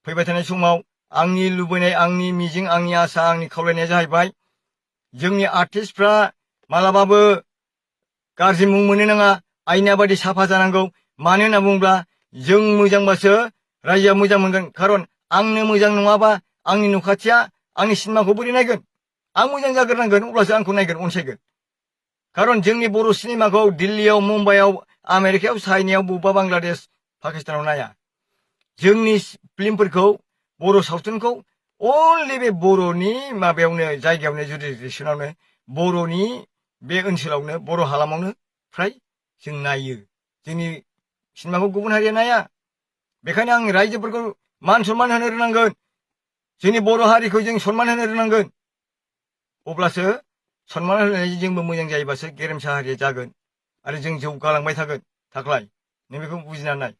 फैबाय थानाय समाव आंनि लुबैनाय आंनि मिजिं आंनि आसा आंनि खावलायनाया जाहैबाय जोंनि आर्टिस्टफ्रा मालाबाबो गाज्रि मुं मोननो नाङा आइना बायदि साफा जानांगौ मानो होनना बुङोब्ला जों मोजांबासो रायजोआ मोजां मोनगोन खारन आंनो मोजां नङाबा आंनि न'खाथिया आंनि सिनेमाखौ बोरै नायगोन आं मोजां जाग्रोनांगोन अब्लासो आंखौ नायगोन अनसायगोन खारन जोंनि बर' सिनेमाखौ दिल्लीयाव मुम्बाइआव आमेरिकायाव चाइनायाव बबेबा बांलादेश पाकिस्तानाव नाया जोंनि फिल्मफोरखौ बर' सावथुनखौ अनलि बे बर'नि माबायावनो जायगायावनो जुरिडिक्सनावनो बर'नि बे ओनसोलावनो बर' हालामावनो फ्राय जों नायो जोंनि सिनेमाखौ गुबुन हारिया नाया बेखायनो आं रायजोफोरखौ मान सनमान होनो रोंनांगोन जोंनि बर' हारिखौ जों सनमान होनो रोंनांगोन अब्लासो सनमान होनानै जोंबो मोजां जायोबासो गेरेमसा हारिया जागोन आरो जों जौगालांबाय थागोन थाख्लाय नों बेखौ बुजिना नाय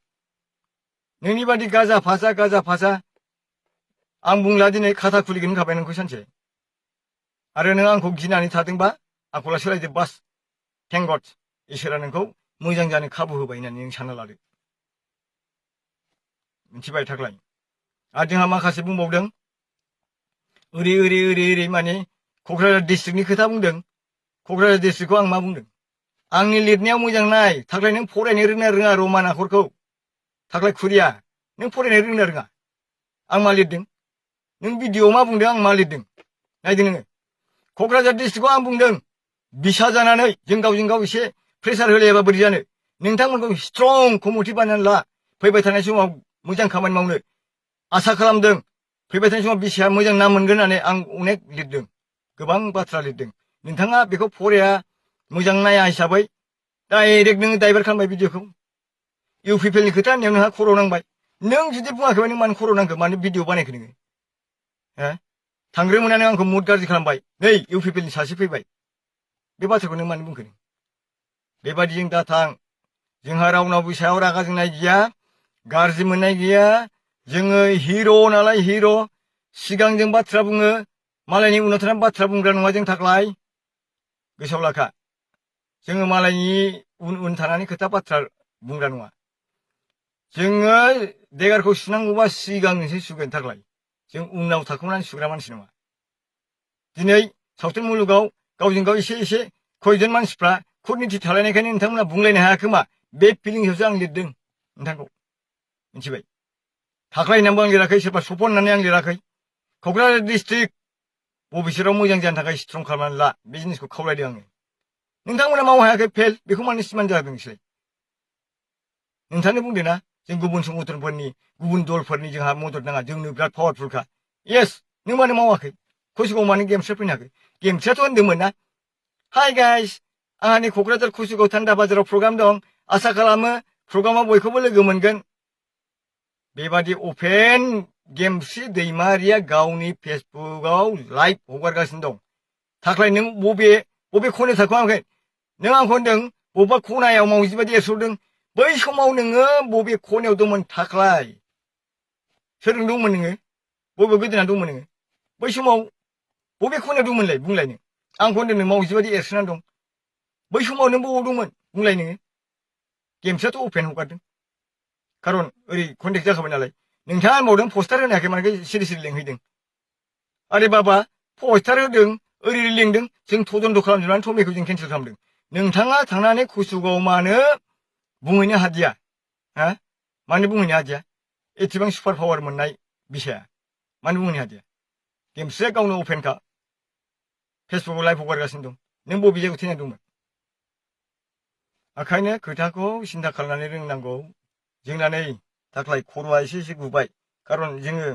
नोंनि बादि गाजा फाजा आं बुंला दिनै खाथा खुलिगोन होनखाबाय नोंखौ सानसे आरो नों आंखौ गिनानै थादोंबा आखला सोलायदो बास थेंक गड इसोरा नोंखौ मोजां जानो खाबु होबाय होननानै नों सानना लादो मिथिबाय थाख्लाय आरो जोंहा माखासे बुंबावदों ओरै माने क'क्राझार डिस्ट्रिक्टनि खोथा बुंदों क'क्राझार डिस्ट्रिक्टखौ आं मा बुंदों आंनि लिरनायाव मोजां नाय थाख्लाय नों फरायनो रोंना रोङा रमान आखरखौ थाख्लाय खुरिया नों फरायनो रोंना रोङा आं मा लिरदों नों भिडिअ'आव मा बुंदों आं मा लिरदों नायदो नोङो क'क्राझार डिस्ट्रिक्टखौ आं बुंदों बिसा जानानै जों गावजों गाव एसे प्रेसार होलायाबा बोरै जानो नोंथांमोनखौ स्ट्रं कमिटि बानायनानै ला फैबाय थानाय समाव मोजां खामानि मावनो आसा खालामदों फैबाय थानाय समाव बिसाया मोजां नाम मोनगोन होननानै आं अनेक लिरदों गोबां बाथ्रा लिरदों नोंथाङा बेखौ फराया मोजां नाया हिसाबै डाइरेक्ट नोङो दाइभार्ट खालामबाय भिडिअ'खौ इउ पि पि एलनि खोथा होननायाव नोंहा खर' नांबाय नों जुदि बुङाखैबा नों मानो खर' नांखो मानो भिडिअ बानायखो नोङो थांग्रोमोननानै आंखौ मुड गाज्रि खालामबाय नै इउ पि पि एलनि सासे फैबाय बे बाथ्राखौ नों मानो बुंखो बेबादि जों दा थां जोंहा रावनावबो सायाव रागा जोंनाय गैया गाज्रि मोननाय गैया जोङो हिर' नालाय हिर' सिगांजों बाथ्रा बुङो मालायनि उनाव थानानै बाथ्रा बुंग्रा नङा जों थाख्लाय गोसोआव लाखा जोङो मालायनि उन थानानै खोथा बाथ्रा बुंग्रा नङा जोङो देगारखौ सुनांगौबा सिगांनोसो सुगोन थाख्लाय जों उनाव थाखोमानानै सुग्रा मानसि नङा दिनै सावथुन मुलुगाव गावजों गाव एसे एसे खयजन मानसिफ्रा खुरनिथि थालायनायखायनो नोंथांमोना बुंलायनो हायाखोमा बे फिलिंसआवसो आं लिरदों नोंथांखौ मिथिबाय थाख्लाय होननानैबो आं लिराखै सोरबा सपन होननानै आं लिराखै क'क्राझार डिस्ट्रिक्ट बबेसोराव मोजां जानो थाखाय स्ट्रं खालामनानै ला बे जिनिसखौ खावलायदों आङो नोंथांमोना मावनो हायाखै फेल बेखौ मानो सिमान जादों नोंसोरलाय नोंथांनो बुंदों ना जों गुबुन संगठनफोरनि गुबुन दलफोरनि जोंहा मदद नाङा जोंनो बिराद पावारफुलखा येस नों मानो मावाखै कुसुगाव मानो गेमस्रिया फैनो हायाखै गेमस्रियाथ' होनदोंमोन ना हाय गाइस आंहानि क'क्राझार कुसुगाव थान्दा बाजाराव प्रग्राम दं आसा खालामो प्रग्रामाव बयखौबो लोगो मोनगोन बेबादि अपेन गेमस्रि दैमारिया गावनि फेसबुकआव लाइभ हगारगासिनो दं थाख्लाय नों बबे खनायाव थाखोमाखै नों आंखौ होनदों बबेबा खनायाव मावजि बायदि एरस'दों बै समाव नोङो बबे खनायाव दंमोन थाख्लाय सोरजों दंमोन नोङो बबे गोदोना दंमोन नोङो बै समाव बबे खनायाव दंमोनलाय बुंलाय नों आंखौ होनदों नों मावजि बायदि एरसोनानै दं बै समाव नों बबाव दंमोन बुंलाय नोङो गेमस्रियाथ' अपेन हगारदों खारन ओरै कन्टेक्ट जाखाबाय नालाय नोंथाङा होनबावदों पस्टार होनो हायाखै मानोखाय सिरि सिरि लेंहैदों आरे बाबा पस्टार होदों ओरै लेंदों जों तदन्त खालामजोबनानै टमेखौ जों केन्सेल खालामदों नोंथाङा थांनानै कुसुगाव मानो बुंहैनो हादिया हा मानो बुंहैनो हादिया एसेबां सुपार पावार मोननाय बिसाया मानो बुंहैनो हादिया गेमस्रिया गावनो अपेनखा फेसबुकआव लाइभ हगारगासिनो दं नों बबे जायगायाव थैना दंमोन ओंखायनो खोथाखौ सिन्था खालामनानै रोंनांगौ जोंना नै थाख्लाय खर'आ एसे एसे गुबाय खारन जोङो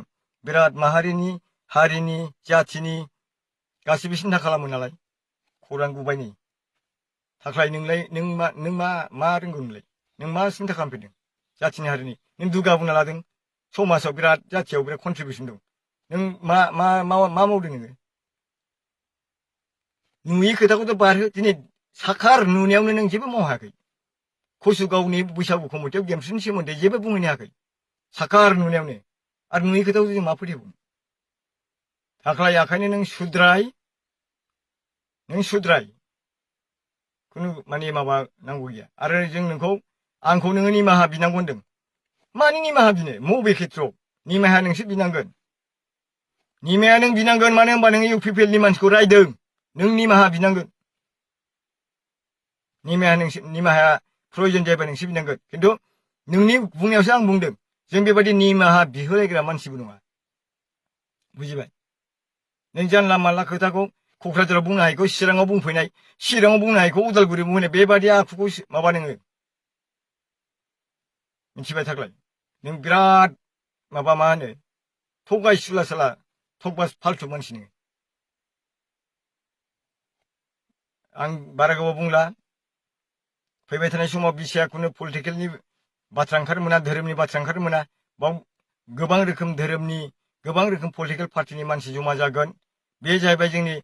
बिराद माहारिनि हारिनि जाथिनि गासिबो सिन्था खालामो नालाय खर'आनो गुबाय नै थाख्लाय नों मा रोंगौ नोंलाय नों मा सिन्था खालामफैदों जाथिनि हारिनि नों दुगा बुंना लादों समाजाव बिराद जाथियाव बिराद कन्ट्रिबिउसन दं नों मा मावदों नोङो नुयि खोथाखौथ' बारहो दिनै साखार नुनायावनो नों जेबो मावनो हायाखै कुसुगावनि बैसागु कमिटियाव गेमस्रिनि सोमोन्दै जेबो बुंहैनो हायाखै साखार नुनायावनो आरो नुयि खोथाखौ जों मा फोथायबावनो थाख्लाय ओंखायनो नों सुद्राय खुनु माने माबा नांगौ गैया आरो जों आंखौ नोङो निमाहा बिनांगौ होनदों मानि निमाहा बिनो बबे खेत्रआव निमाहा नोंसो बिनांगोन निमाया नों बिनांगोन मानो होनबा नों इउ पि पि एल नि मानसिखौ रायदों नों निमाहा बिनांगोन निमाहाया प्रयजन जायोबा नोंसो बिनांगोन खिन्थु नोंनि बुंनायावसो आं बुंदों जों बेबायदि निमाहा बिहोलायग्रा मानसिबो नङा बुजिबाय नों जानला मानला खोथाखौ क'क्राझाराव बुंनो हायैखौ चिराङाव बुंफैनाय चिराङाव बुंनो हायैखौ उदालगुरियाव बुंफैनाय बेबादि आखुखौ माबा नोङो मिथिबाय थाख्लाय नों बिराद माबा मा होनो थगाय सुला साला थकबास फाल्थु मानसि नोङो आं बारा गोबाव बुंला फैबाय थानाय समाव बिसाया खुनु पलिटिकेलनि बाथ्रा ओंखारनो मोना धोरोमनि बाथ्रा ओंखारनो मोना बाव गोबां रोखोम धोरोमनि गोबां रोखोम पलिटिकेल पार्टिनि मानसि जमा जागोन बे जाहैबाय जोंनि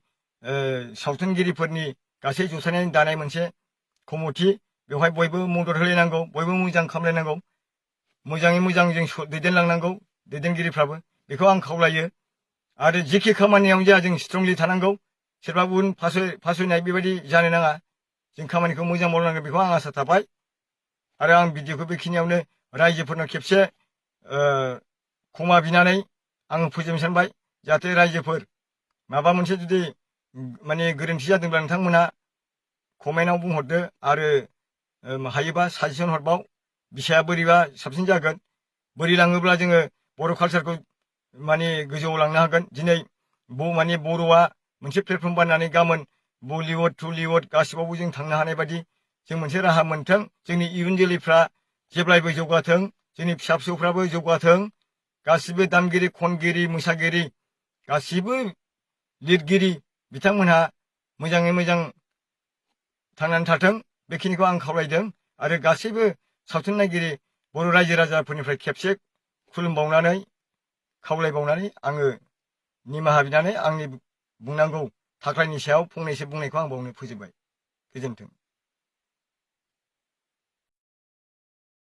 सावथुनगिरिफोरनि गासै जथायनानै दानाय मोनसे कमिटि बेवहाय बयबो मदद होलायनांगौ बयबो मोजां खालामलायनांगौ मोजाङै मोजां जों दैदेनलांनांगौ दैदेनगिरिफ्राबो बेखौ आं खावलायो आरो जेखि खामानियावनो जाया जों स्ट्रंलि थानांगौ सोरबा गुबुन फासयनाय बेबायदि जानो नाङा जों खामानिखौ मोजां मावनांगौ बेखौ आं आसा थाबाय आरो आं भिडिअखौ बेखिनियावनो रायजोफोरनाव खेबसे क्षमा बिनानै आङो फोजोबनो सानबाय जाहाथे रायजोफोर माबा मोनसे जुदि माने गोरोन्थि जादोंब्ला नोंथांमोना कमेन्टआव बुंहरदो आरो हायोबा साजेसन हरबाव बिसाया बोरैबा साबसिन जागोन बोरै लाङोब्ला जोङो बर' कालसारखौ माने गोजौआव लांनो हागोन दिनै माने बर'आ मोनसे प्लेटफर्म बानायनानै गाबोन बलिउड टलिउड गासिबावबो जों थांनो हानाय बायदि जों मोनसे राहा मोनथों जोंनि इयुन जोलैफ्रा जेब्लायबो जौगाथों जोंनि फिसा फिसौफ्राबो जौगाथों गासिबो दामगिरि खनगिरि मोसागिरि गासिबो लिरगिरि बिथांमोनहा मोजाङै मोजां थांनानै थाथों बेखिनिखौ आं खावलायदों आरो गासैबो सावथुन नायगिरि बर' रायजो राजाफोरनिफ्राय खेबसे खुलुमबावनानै खावलायबावनानै आङो निमाहा बिनानै आंनि बुंनांगौ थाख्लायनि सायाव फंनैसो बुंनायखौ आं बावनो फोजोबबाय गोजोन्थों।